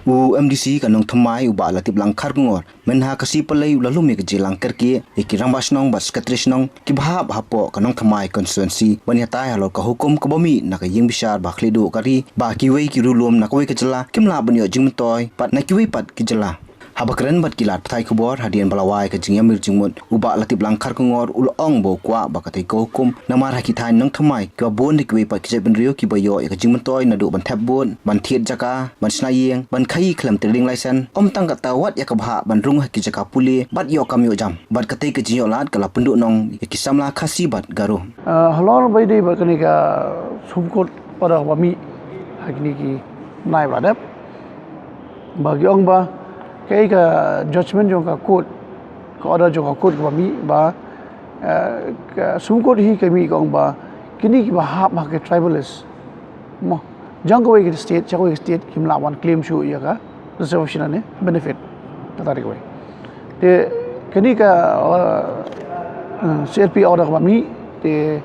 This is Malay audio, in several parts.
MDC ka nongthymmai uba Latiplang kharkong mynha kasi palei Riewlum ke jylla kyrkieh Rangbah Shnong bas Latiplang ki bahap hapoh ka nongthymmai konsitwensi iatai Halor ka hukum ka bami na ka Iing Bishar ba Khlieh kari ba kawei ki Riewlum na kawei ke jylla kimla banyo jing myntoi pat na kawei pat ki jylla habakren bat kilat patai kubor hadian balawai ke jing yamir jingmut uba Latiplang kharkong ulong bo kwa ba katai ka hukum namar hakitai nongthymmai ka bon de kawei pat ki benrio ki bayo ka jing myntoi na du ban thap bon ban thiet jaka ban sngi ban khai khlam tering license tang ka tawat ya ka bha ban rung ki jaka puli bat yo kam yo jam bat katai ke jing lat kala penduk nong ki samla khasi bat garo Halor bai dei ba kani ka sumkot pada bami hakini ki nai badap bagi ong ba kai ka judgment jong ka court ka order jong ka court ka bami ba ka sumkot hi kami ka ong ba kini ki ba hap ma ke tribalist mo jang kawei ke state chakoi state kimla wan claim shu ya ka reservation ne benefit tatari kawei te kini ka CRP order ka bami te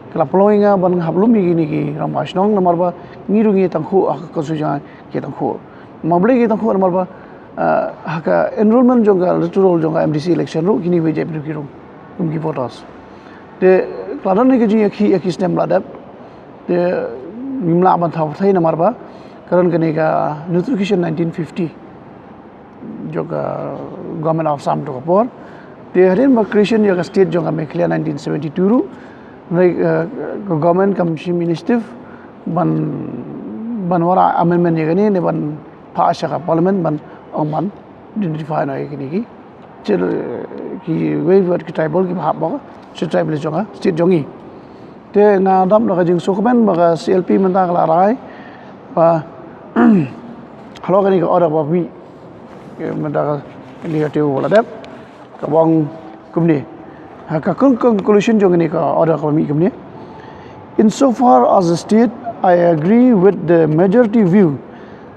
kala ploinga ban hablum gini ki Rangbah Shnong nomor ba ngiru ngi tangkhu konstitusi ke tangkhu mable ke tangkhu nomor ba haka enrollment jonga electoral jonga MDC election ru kini beje biru ki voters te kladan ni ke ji ki stem ladap te nimla ban thaw thai nomor ba karan kani ka notification 1950 jonga government of Assam to kapor te harin ba creation jonga state jonga me Khlieh 1972 ru government commission minister ban wara amendment ye gani ne ban pass ka parliament ban man identify na ye ki chel ki waiver ki tribal ki bhap ba tribal jonga state jongi te na dam na jing sokben ba CLP man ta la rai ba halo gani ka order ba mi man ta ni ka te wala dep ka bang kumni ka conclusion jong ni ka order ka mi kumni insofar as the state I agree with the majority view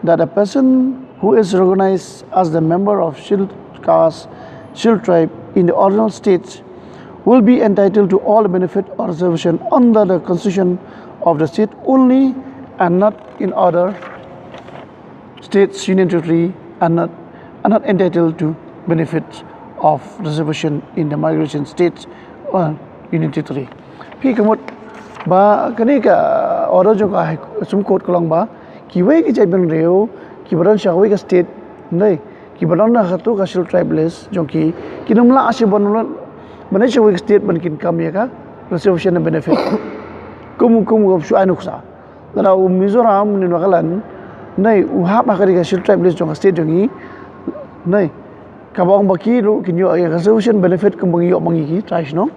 that a person who is recognized as the member of Shield caste, Shield tribe in the original states will be entitled to all benefit or reservation under the constitution of the state only and not in other states, union territory and not entitled to benefits of reservation in the migration states or union territory. Pi kamot ba kani ka order jo ka sum court kolong ba kiwei ki jaiben reo ki badan shawei ka state nei ki badan na khatu ka Shield tribeless jonki kinumla asibon banai shawei state ban kin kam ya ka reservation and benefit kum go shu ainuksa dana Mizoram ni nagalan nei uhap akari ka Shield tribeless jong state jongi nei kabang baki ru kinyo reservation benefit kumbang yo mangi ki trai no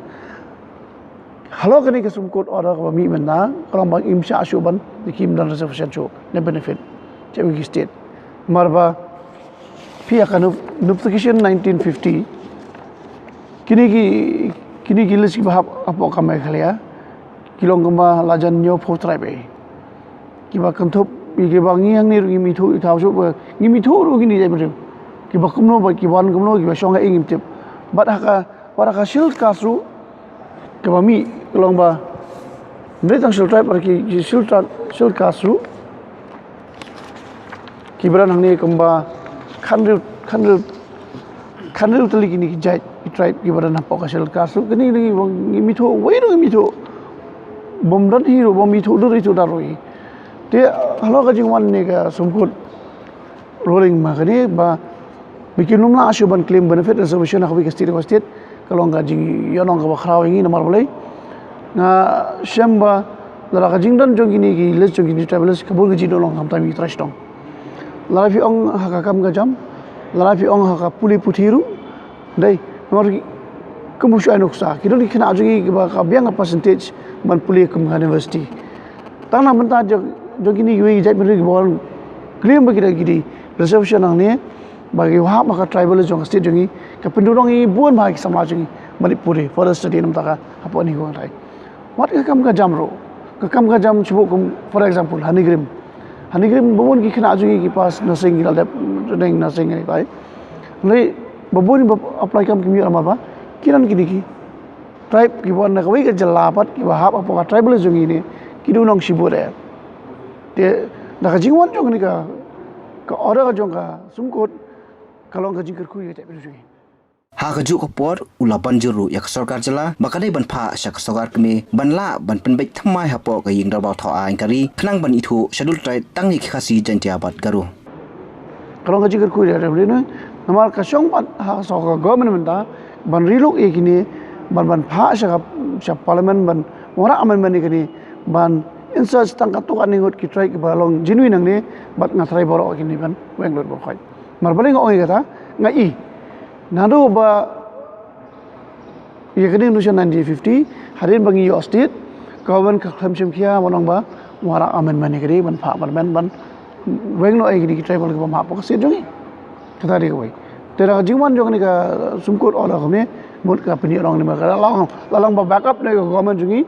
halo kani ka sum court order ka mi menna kalang bang imsha ashuban dikim dan reservation cho ne benefit chewi state marba pia kanu notification 1950 kini ki list ki bahap apo ka mai khalia kilong kamba lajan nyo pho tribe ki ba kanthop ki ba ngi hang ni ru mi thu thau so ngi mi thu ru kini jai ki ba kumno ba ki ban kumno ki ba songa ingim tip bat haka para Shield kasru ke ba mi long ba netang Shield tribe par ki Shield kasru ki bran hang ni kumba khanril tali kini ki jai ki tribe ki bran hapoh ka Shield kasru kini ngi mi thu wei ru mi thu bomdan hi ru bom mi thu ru ri thu daroi te halo ka jingwan ni ka sumkut rolling ma kani ba bikin numla asuban claim benefit reservation aku ke state kalau enggak jing yonong ka bakhrau ngi namar boleh na shamba lara ka jingdan jong ini ki les jong ini travelers kabul gi dolong ham tami trash dong lara fi ong haka kam ga jam lara fi ong haka puli puthiru dai nomor kumu shu ainuksa kidon ki khana ajugi ba ka biang percentage man puli kum university tangna menta jong ini gi jai beri bol claim ba gidi reservation ang ne bagi wahap maka tribal jong state jongi ka pendudong i buan bagi samla jongi Manipuri forest study nam taka hapoh ni huang thai wat ka kam ka jamro ka kam ka jam chubu kum for example hanigrim babon ki khana jongi ki pas nursing gilal dep deng nursing ni tai nei babon apply kam kimi amal ba kiran kini ki tribe ki bon na kawei ka jalapat ki wahap apo ka tribal jongi ni ki dunong sibure te na ka jingwan jong ni ka ka order ka jong ka sumkot kalong ka jing kyrkieh tak berujugi ha ka juk por ula banjuru yak sarkar jala bakadai ban pha syak sarkar kme banla ban penbek thamai hapo ka ying darbau tho ain kari khnang ban ithu schedule trai tangi khasi jantia bat garu kalong ka jing kyrkieh tak berujugi namal ka shong pat ha so ka government ta ban riluk ekini ban pha syak parliament ban ora amendment ni ban insert tangka tu kan ningut ki try ki balong genuine nang ni bat ngatrai borok kini ban wenglot bo khoi mar baling oi kata ngai nado ba ye kini nusa 1950 harin bangi yo state government ka khamsim khia monong ba wara amendment ni kiri ban pha ban wenglo ai kini ki try bol ki ba ma pa se jongi kata ri koi tera jiwan jong ni ka sumkot ola kame mut ka pani rong ni ma ka lalang ba backup ni government jongi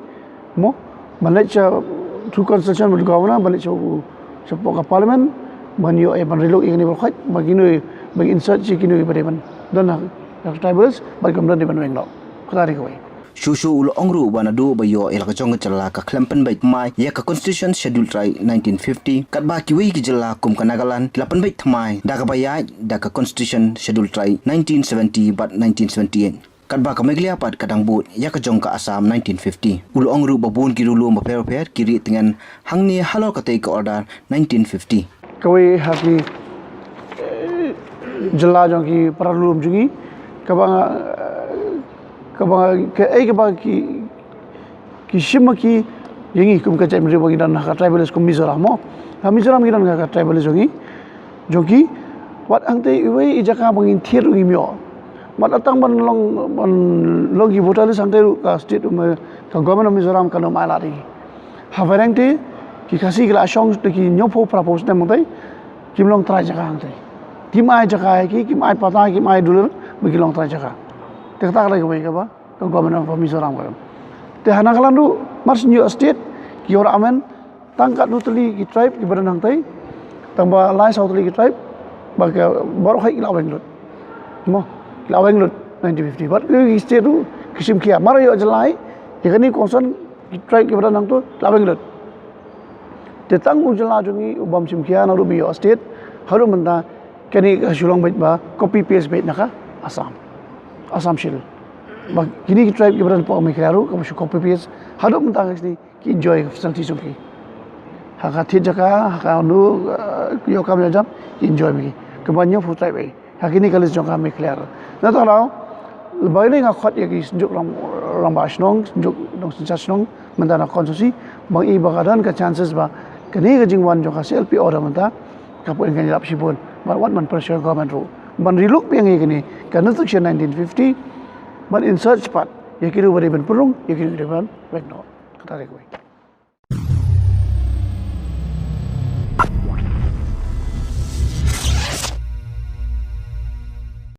mo Malaysia through consultation with governor balik support ka parliament ban yo ban riluk ingni berkhot bagino bagi insert sikino pada ban dan tribals bagi kemudian ban wenglo kutari koi Shushu ulo ongru banadu bayo ilaka jong jalla ka klempen bait mai ya ka constitution schedule try 1950 kat ba ki wi ki jalla kum kanagalan lapan bait thamai da ka baya da ka constitution schedule try 1970 but 1978 kat ba ka meglia pat kadang but ya ka jong ka Assam 1950 ulo ongru babun ki Riewlum ba per kiri dengan hangni Halor ka ka order 1950 kawei haki jalla jong ki Riewlum jungi kabang ki shima ki yengi kum ka chai mri bagi dan ka tribals kum Mizoram mo ha Mizoram gidan ka tribals jongi wat angte iwe ijaka bangin thir ngi myo mat atang ban long ki botali sangte ka state ka government of Mizoram ka no mala ri ha varangte ki khasi gla shong ki nyopo propose na mtai kim long tra jaka angte kim ai jaka ki kim ai pata kim ai dulur bagi long tra jaka tekta lagi baik apa ke government of Mizoram kan te hanakalan du mars new state ki ora amen tangkat nutli ki tribe ki badan hangtai tamba lai sautli ki tribe baga baru khai laweng lut mo laweng lut 1950 but ki state du kisim kia mara yo jelai yakani concern ki tribe ki badan hang tu laweng lut te tang u jela jungi ubam sim kia na rubi yo state haru manda kani ka sulong bait ba copy paste bait naka Assam shil ba kini ki tribe ki badan pa me khyaru ka shu copy paste hadu mta ngi ki enjoy facility suki haka thijaka haka nu yo kam jam enjoy mi ke banyo fu tribe hakini kalis jong kam me khyaru na to lao baile nga khot ye ki juk Rangbah Shnong juk Shnong manda na konsusi bang i bagadan ka chances ba kani ga jingwan jong ka selfie order manta ka po ngi lap sibon ba wat man pressure government ru ban riluk piang ini karena section 1950 ban in search part ya kira bari ban perung ya kira ban back no kata rekoi